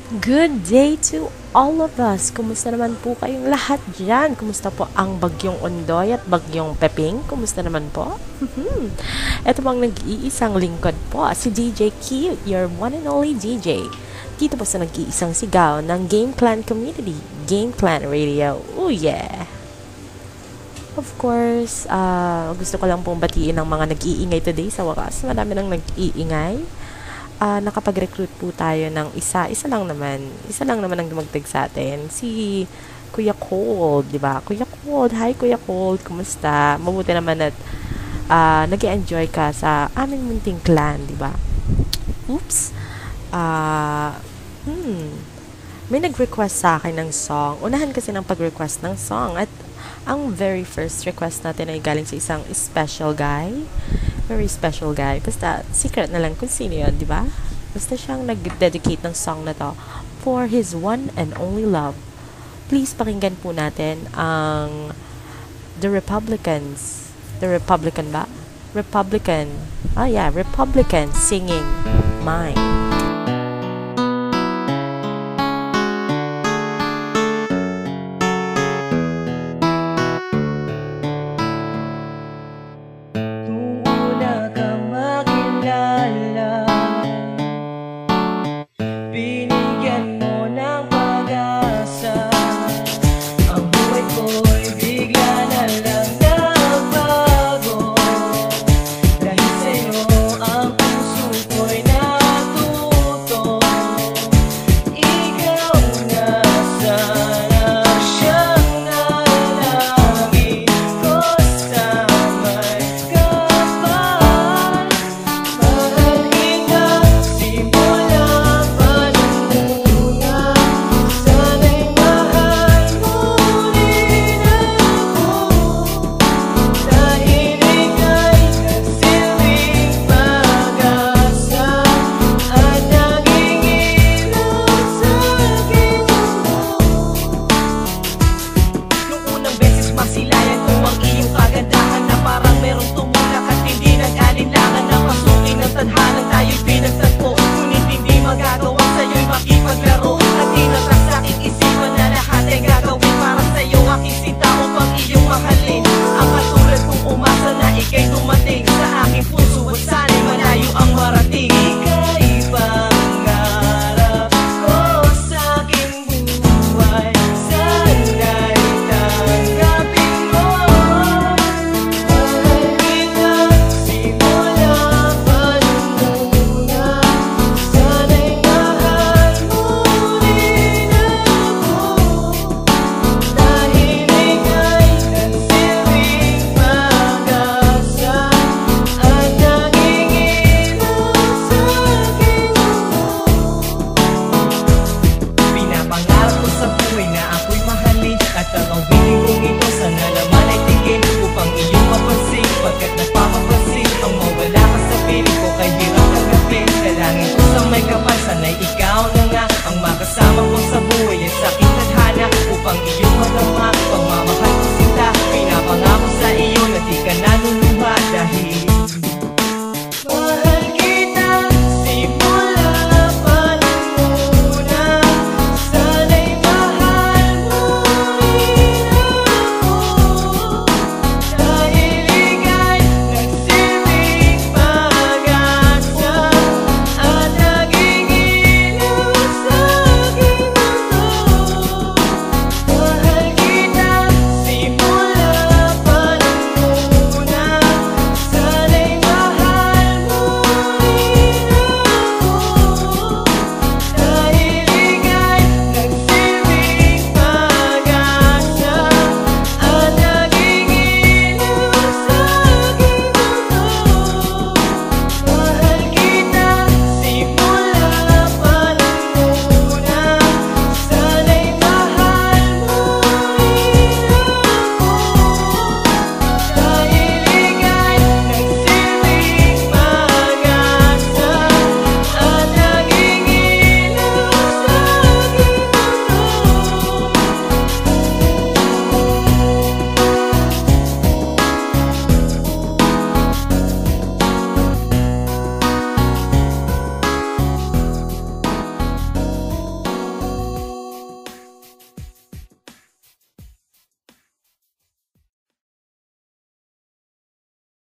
Good day to all of us. Kumusta naman po kayong lahat dyan? Kumusta po ang bagyong Ondoy at bagyong Peping? Kumusta naman po? Ito pang nag-iisang lingkod po, si DJ Q, your one and only DJ. Dito po sa nag-iisang sigaw ng Game Clan Community, Game Clan Radio. Oh yeah! Of course, gusto ko lang pong batiin ang mga nag-iingay today sa wakas. Marami nang nag-iingay. Nakapag-recruit po tayo ng isa lang naman ang dumagdag sa atin, si Kuya Cold, di ba? Kuya Cold, hi Kuya Cold, kumusta? Mabuti naman at nag-enjoy ka sa aming munting clan, di ba? Oops. May nag-request sa akin ng song. Unahan kasi ng pag-request ng song at ang very first request natin ay galing sa isang special guy. Very special guy. Basta, secret na lang kung sino yun, di ba? Basta siyang nag-dedicate ng song na to for his one and only love. Please, pakinggan po natin ang The Republicans. The Republican ba? Republican. Republican singing Mine. Kasama